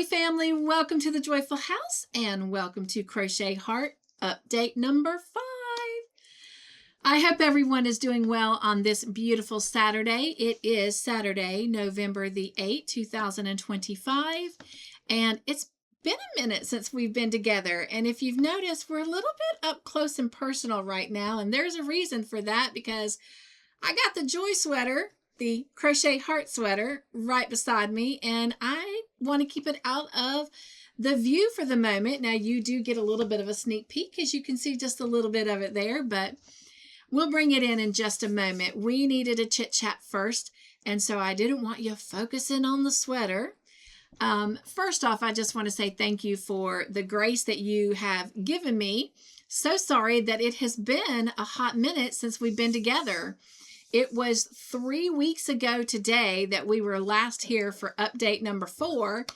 Joy family, welcome to the Joyful House and welcome to Crochet Heart update number 5. I hope everyone is doing well on this beautiful Saturday. It is Saturday, November the 8th, 2025, and it's been a minute since we've been together. And if you've noticed, we're a little bit up close and personal right now, and there's a reason for that because I got the Joy sweater, the Crochet Heart sweater, right beside me, and I want to keep it out of the view for the moment. Now, you do get a little bit of a sneak peek, as you can see just a little bit of it there, but we'll bring it in just a moment. We needed a chit chat first, and so I didn't want you focusing on the sweater. First off, I just want to say thank you for the grace that you have given me. So sorry that it has been a hot minute since we've been together. It was 3 weeks ago today that we were last here for update number 4.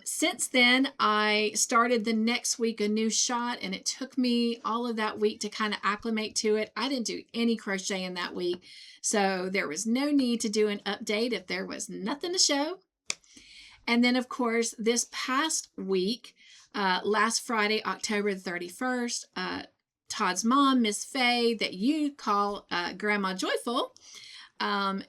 Since then, I started the next week a new shot, and it took me all of that week to kind of acclimate to it. I didn't do any crocheting that week, so there was no need to do an update if there was nothing to show. And then, of course, this past week, last Friday, October the 31st, Todd's mom, Miss Faye, that you call Grandma Joyful,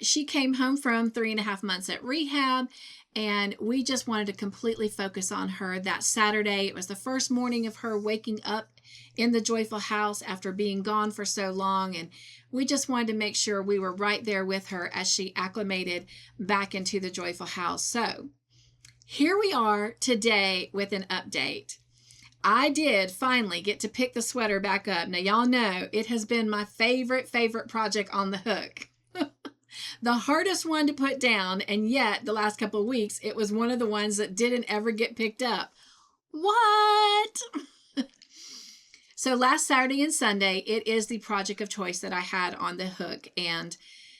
she came home from 3.5 months at rehab, and we just wanted to completely focus on her that Saturday. It was the first morning of her waking up in the Joyful House after being gone for so long, and we just wanted to make sure we were right there with her as she acclimated back into the Joyful House. So here we are today with an update. I did finally get to pick the sweater back up. Now, y'all know it has been my favorite project on the hook. The hardest one to put down, and yet the last couple of weeks, it was one of the ones that didn't ever get picked up. What? So last Saturday and Sunday, it is the project of choice that I had on the hook. And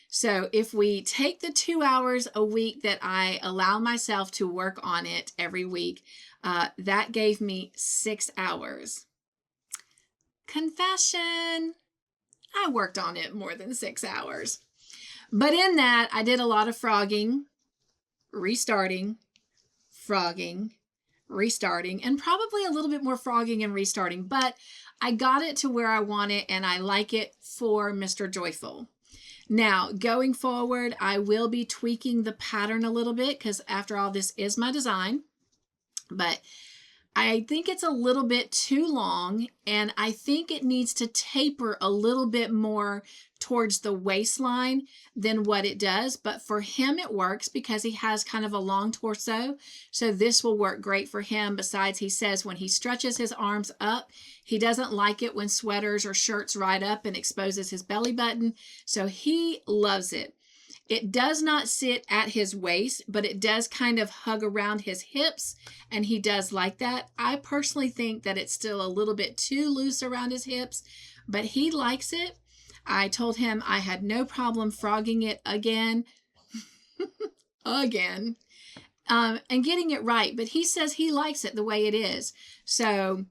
so if we take the 2 hours a week that I allow myself to work on it every week, that gave me 6 hours. Confession, I worked on it more than 6 hours. But in that, I did a lot of frogging, restarting, frogging, restarting, and probably a little bit more frogging and restarting. But I got it to where I want it, and I like it for Mr. Joyful. Now, going forward, I will be tweaking the pattern a little bit because, after all, this is my design. But I think it's a little bit too long, and I think it needs to taper a little bit more towards the waistline than what it does. But for him, it works because he has kind of a long torso. So this will work great for him. Besides, he says when he stretches his arms up, he doesn't like it when sweaters or shirts ride up and exposes his belly button. So he loves it. It does not sit at his waist, but it does kind of hug around his hips, and he does like that. I personally think that it's still a little bit too loose around his hips, but he likes it. I told him I had no problem frogging it again, and getting it right, but he says he likes it the way it is. So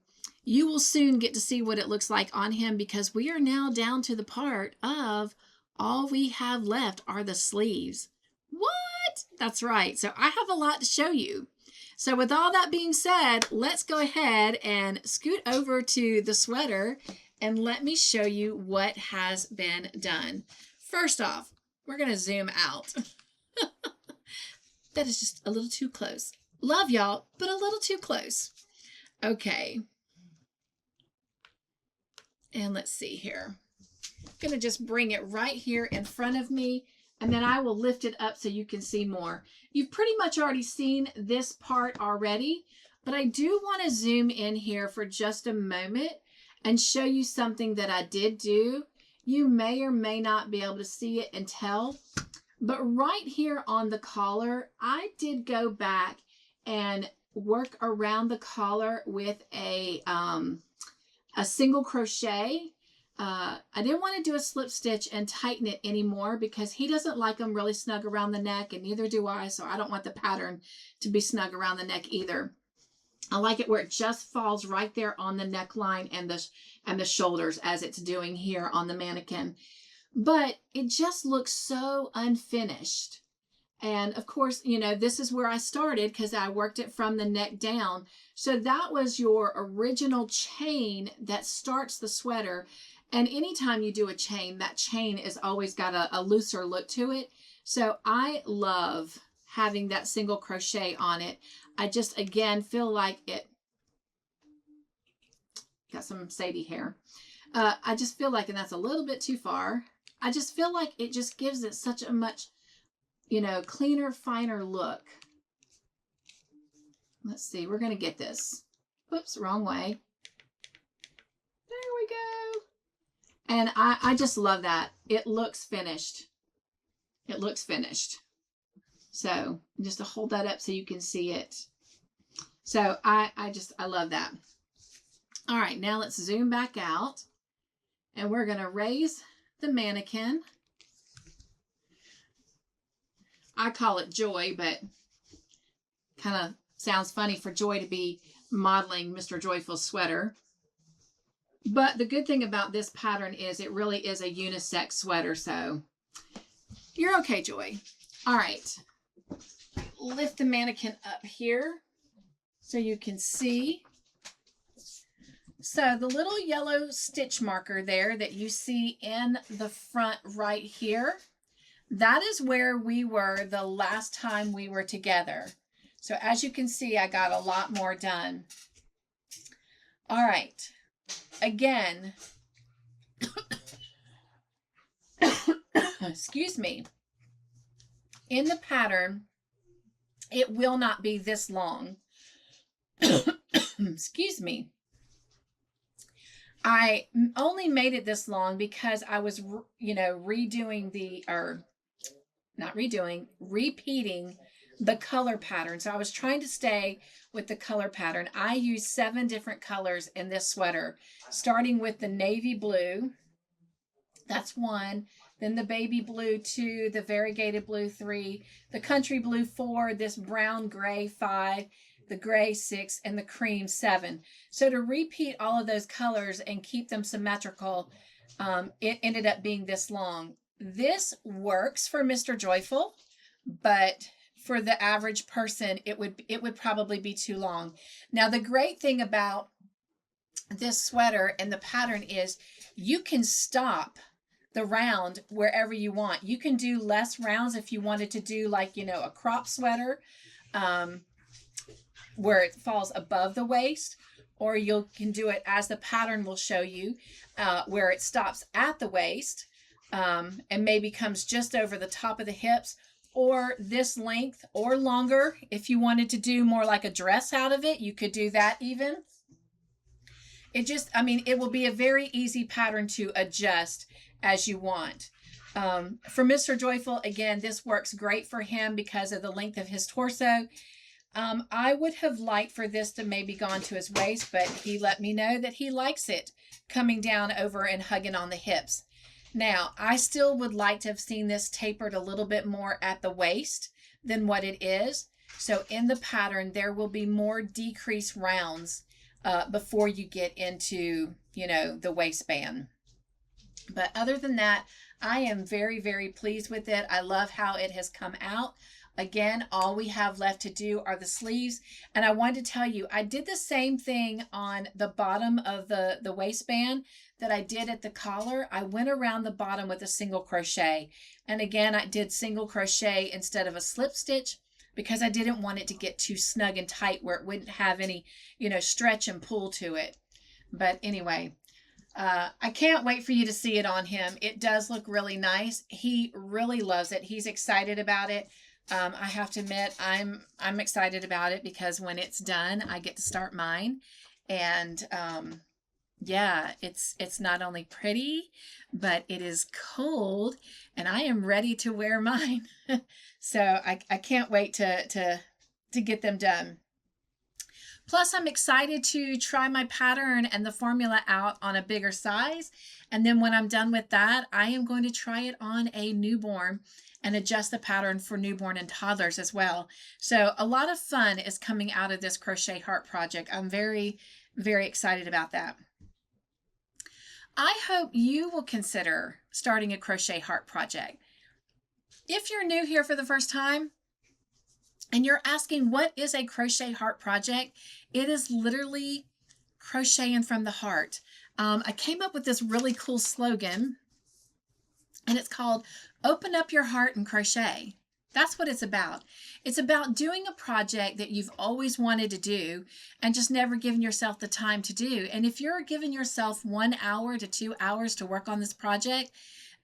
you will soon get to see what it looks like on him because we are now down to the part of all we have left are the sleeves. What? That's right. So I have a lot to show you. So with all that being said, let's go ahead and scoot over to the sweater and let me show you what has been done. First off, we're going to zoom out. That is just a little too close. Love y'all, but a little too close. Okay. And let's see here. I'm going to just bring it right here in front of me, and then I will lift it up so you can see more. You've pretty much already seen this part already, but I do want to zoom in here for just a moment and show you something that I did do. You may or may not be able to see it and tell, but right here on the collar, I did go back and work around the collar with a single crochet. I didn't want to do a slip stitch and tighten it anymore because he doesn't like them really snug around the neck, and neither do I, so I don't want the pattern to be snug around the neck either. I like it where it just falls right there on the neckline and the shoulders as it's doing here on the mannequin. But it just looks so unfinished. And of course, you know, this is where I started because I worked it from the neck down. So that was your original chain that starts the sweater. And anytime you do a chain, that chain is always got a looser look to it. So I love having that single crochet on it. I just, again, feel like it got some Sadie hair. I just feel like, and that's a little bit too far. I just feel like it just gives it such a much, you know, cleaner, finer look. Let's see, we're going to get this. Whoops, wrong way. There we go. And I just love that. It looks finished. It looks finished. So just to hold that up so you can see it. So I love that. All right, now let's zoom back out. And we're going to raise the mannequin. I call it Joy, but kind of sounds funny for Joy to be modeling Mr. Joyful's sweater. But the good thing about this pattern is it really is a unisex sweater, so you're okay, Joy. All right, lift the mannequin up here so you can see. So the little yellow stitch marker there that you see in the front right here, that is where we were the last time we were together. So as you can see, I got a lot more done. All right, again, excuse me, in the pattern, it will not be this long. Excuse me. I only made it this long because I was, you know, repeating the color pattern. So I was trying to stay with the color pattern. I used 7 different colors in this sweater, starting with the navy blue. That's 1. Then the baby blue 2, the variegated blue 3, the country blue 4, this brown gray 5, the gray 6, and the cream 7. So to repeat all of those colors and keep them symmetrical, it ended up being this long. This works for Mr. Joyful, but for the average person, it would probably be too long. Now, the great thing about this sweater and the pattern is you can stop the round wherever you want. You can do less rounds if you wanted to do, like, you know, a crop sweater, where it falls above the waist, or you can do it as the pattern will show you, where it stops at the waist, and maybe comes just over the top of the hips, or this length or longer. If you wanted to do more like a dress out of it, you could do that even. It just, I mean, it will be a very easy pattern to adjust as you want. For Mr. Joyful, again, this works great for him because of the length of his torso. I would have liked for this to maybe gone to his waist, but he let me know that he likes it coming down over and hugging on the hips. Now, I still would like to have seen this tapered a little bit more at the waist than what it is. So in the pattern, there will be more decreased rounds before you get into, you know, the waistband. But other than that, I am very, very pleased with it. I love how it has come out. Again, all we have left to do are the sleeves. And I wanted to tell you, I did the same thing on the bottom of the waistband that I did at the collar. I went around the bottom with a single crochet. And again, I did single crochet instead of a slip stitch because I didn't want it to get too snug and tight where it wouldn't have any, you know, stretch and pull to it. But anyway, I can't wait for you to see it on him. It does look really nice. He really loves it. He's excited about it. I have to admit, I'm excited about it because when it's done, I get to start mine. And yeah, it's not only pretty, but it is cold, and I am ready to wear mine. So I can't wait to get them done. Plus, I'm excited to try my pattern and the formula out on a bigger size. And then when I'm done with that, I am going to try it on a newborn and adjust the pattern for newborn and toddlers as well. So a lot of fun is coming out of this Crochet Heart project. I'm very, very excited about that. I hope you will consider starting a Crochet Heart project. If you're new here for the first time and you're asking what is a crochet heart project, it is literally crocheting from the heart. I came up with this really cool slogan, and it's called Open Up Your Heart and Crochet. That's what it's about. It's about doing a project that you've always wanted to do and just never given yourself the time to do. And if you're giving yourself 1 hour to 2 hours to work on this project,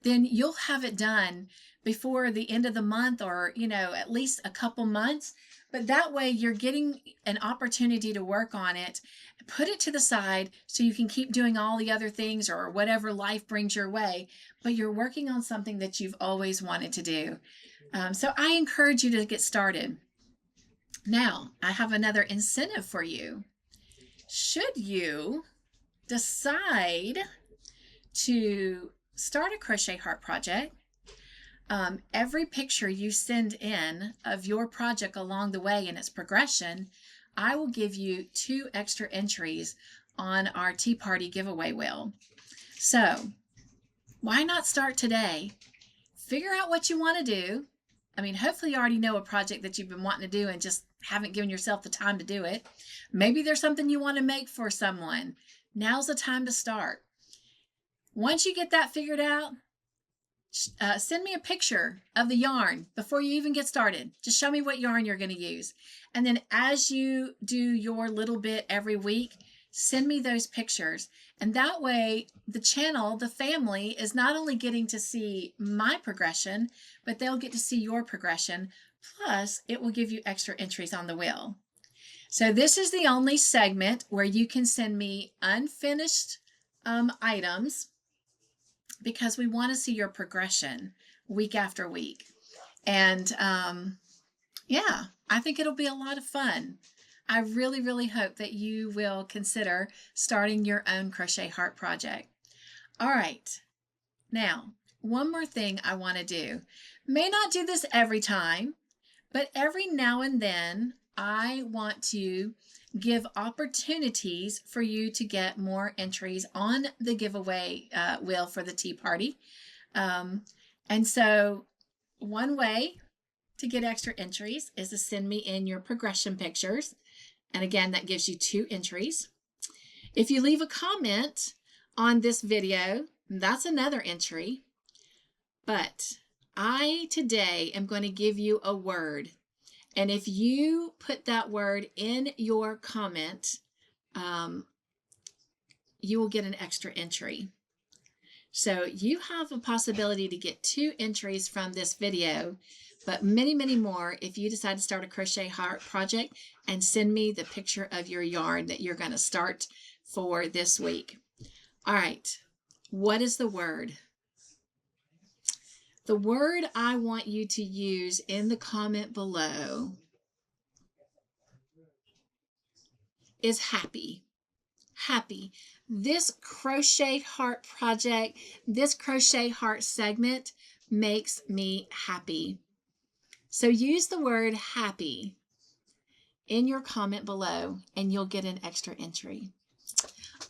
then you'll have it done before the end of the month, or, at least a couple months. But that way you're getting an opportunity to work on it, put it to the side so you can keep doing all the other things or whatever life brings your way, but you're working on something that you've always wanted to do. So I encourage you to get started. Now, I have another incentive for you. Should you decide to start a crochet heart project, every picture you send in of your project along the way in its progression, I will give you 2 extra entries on our Tea Party giveaway wheel. So why not start today? Figure out what you want to do. Hopefully you already know a project that you've been wanting to do and just haven't given yourself the time to do it. Maybe there's something you want to make for someone. Now's the time to start. Once you get that figured out, send me a picture of the yarn before you even get started. Just show me what yarn you're going to use. And then as you do your little bit every week, send me those pictures. And that way the channel, the family, is not only getting to see my progression, but they'll get to see your progression. Plus, it will give you extra entries on the wheel. So this is the only segment where you can send me unfinished items, because we want to see your progression week after week. And yeah, I think it'll be a lot of fun. I really, really hope that you will consider starting your own crochet heart project. All right. Now, one more thing I want to do. May not do this every time, but every now and then I want to give opportunities for you to get more entries on the giveaway wheel for the Tea Party. And so one way to get extra entries is to send me in your progression pictures. And again, that gives you 2 entries. If you leave a comment on this video, that's another entry. But I today am going to give you a word. And if you put that word in your comment, you will get an extra entry. So you have a possibility to get 2 entries from this video, but many, many more if you decide to start a crochet heart project and send me the picture of your yarn that you're going to start for this week. All right. What is the word? The word I want you to use in the comment below is happy. Happy. This crochet heart project, this crochet heart segment makes me happy. So use the word happy in your comment below and you'll get an extra entry.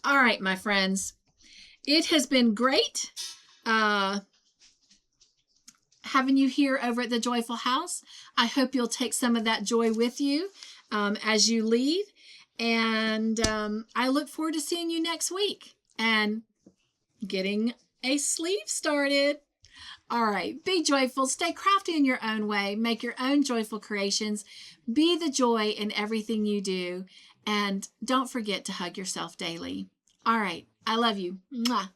All right, my friends, it has been great having you here over at the Joyful House. I hope you'll take some of that joy with you as you leave. And I look forward to seeing you next week and getting a sleeve started. All right, be joyful, stay crafty in your own way, make your own joyful creations, be the joy in everything you do, and don't forget to hug yourself daily. All right, I love you. Mwah.